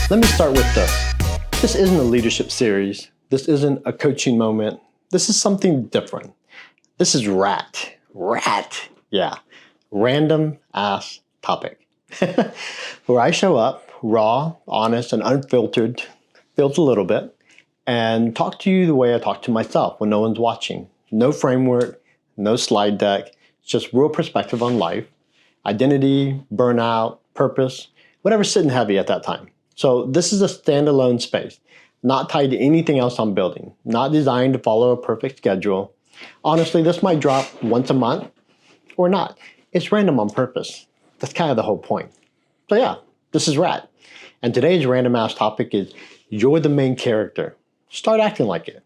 Let me start with this. This isn't a leadership series. This isn't a coaching moment. This is something different. This is R.A.T. R.A.T. Yeah. Random ass topic. Where I show up raw, honest, and unfiltered, filter a little bit, and talk to you the way I talk to myself when no one's watching. No framework, no slide deck, just real perspective on life, identity, burnout, purpose, whatever's sitting heavy at that time. So this is a standalone space, not tied to anything else I'm building, not designed to follow a perfect schedule. Honestly, this might drop once a month or not. It's random on purpose. That's kind of the whole point. So yeah, this is R.A.T. And today's random ass topic is you're the main character. Start acting like it.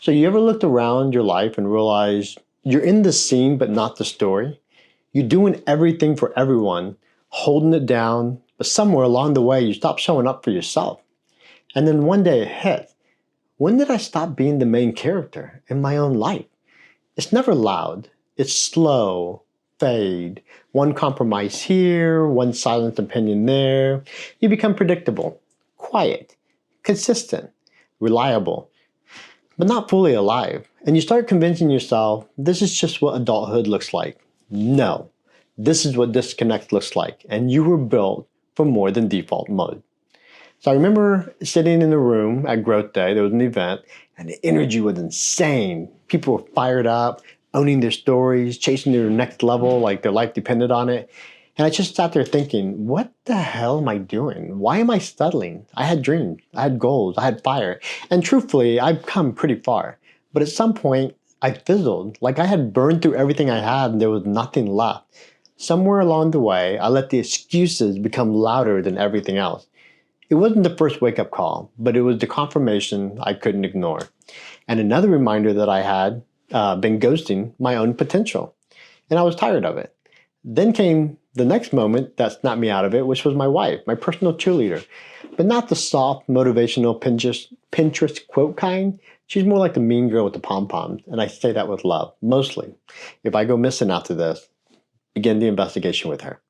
So you ever looked around your life and realized you're in the scene but not the story? You're doing everything for everyone, holding it down, but somewhere along the way you stop showing up for yourself. And then one day it hits. When did I stop being the main character in my own life? It's never loud. It's slow, fade. One compromise here, one silent opinion there. You become predictable, quiet, consistent, reliable, but not fully alive. And you start convincing yourself this is just what adulthood looks like. No, this is what disconnect looks like. And you were built for more than default mode. So I remember sitting in a room at Growth Day, there was an event, and the energy was insane. People were fired up, owning their stories, chasing their next level like their life depended on it. And I just sat there thinking, what the hell am I doing? Why am I settling? I had dreams, I had goals, I had fire. And truthfully, I've come pretty far. But at some point, I fizzled, like I had burned through everything I had and there was nothing left. Somewhere along the way, I let the excuses become louder than everything else. It wasn't the first wake-up call, but it was the confirmation I couldn't ignore. And another reminder that I had been ghosting my own potential. And I was tired of it. Then came the next moment that snapped me out of it, which was my wife, my personal cheerleader. But not the soft, motivational Pinterest quote kind. She's more like the mean girl with the pom-poms, and I say that with love, mostly. If I go missing after this, begin the investigation with her.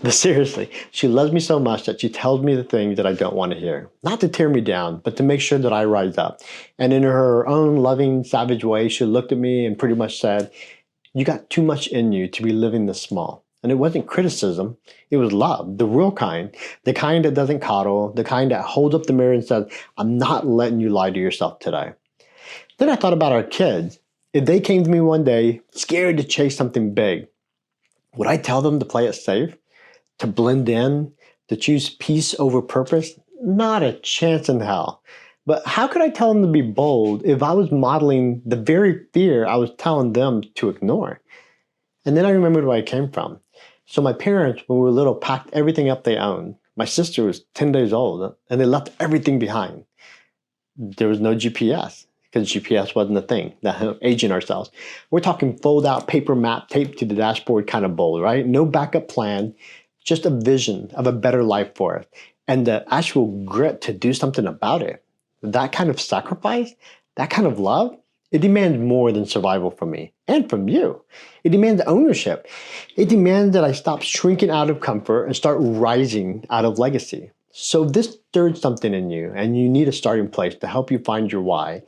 But seriously, she loves me so much that she tells me the things that I don't want to hear. Not to tear me down, but to make sure that I rise up. And in her own loving, savage way, she looked at me and pretty much said, you got too much in you to be living this small. And it wasn't criticism, it was love, the real kind. The kind that doesn't coddle, the kind that holds up the mirror and says, I'm not letting you lie to yourself today. Then I thought about our kids. If they came to me one day, scared to chase something big, would I tell them to play it safe? To blend in? To choose peace over purpose? Not a chance in hell. But how could I tell them to be bold if I was modeling the very fear I was telling them to ignore? And then I remembered where I came from. So my parents, when we were little, packed everything up they owned. My sister was 10 days old, and they left everything behind. There was no GPS. Because GPS wasn't a thing, aging ourselves. We're talking fold-out paper map taped to the dashboard kind of bold, right? No backup plan, just a vision of a better life for us. And the actual grit to do something about it. That kind of sacrifice, that kind of love, it demands more than survival from me and from you. It demands ownership. It demands that I stop shrinking out of comfort and start rising out of legacy. So if this stirred something in you and you need a starting place to help you find your why,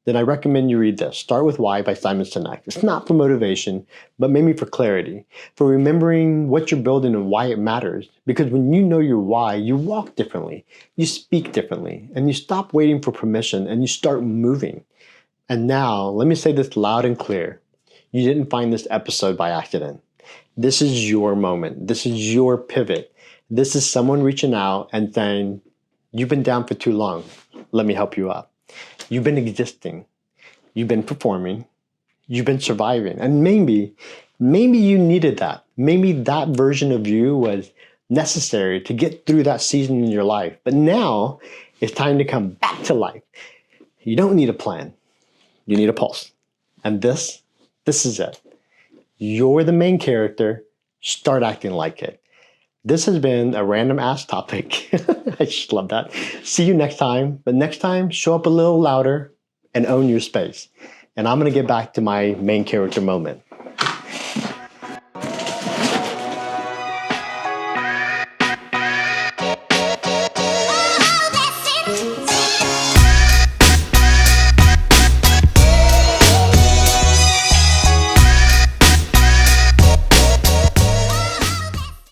then I recommend you read this. Start with Why by Simon Sinek. It's not for motivation, but maybe for clarity, for remembering what you're building and why it matters. Because when you know your why, you walk differently, you speak differently, and you stop waiting for permission and you start moving. And now, let me say this loud and clear. You didn't find this episode by accident. This is your moment. This is your pivot. This is someone reaching out and saying, you've been down for too long. Let me help you up. You've been existing, you've been performing, you've been surviving. And maybe you needed that. Maybe that version of you was necessary to get through that season in your life. But now it's time to come back to life. You don't need a plan, you need a pulse. And this is it. You're the main character, start acting like it. This has been a random ass topic. I just love that. See you next time. But next time, show up a little louder and own your space. And I'm going to get back to my main character moment.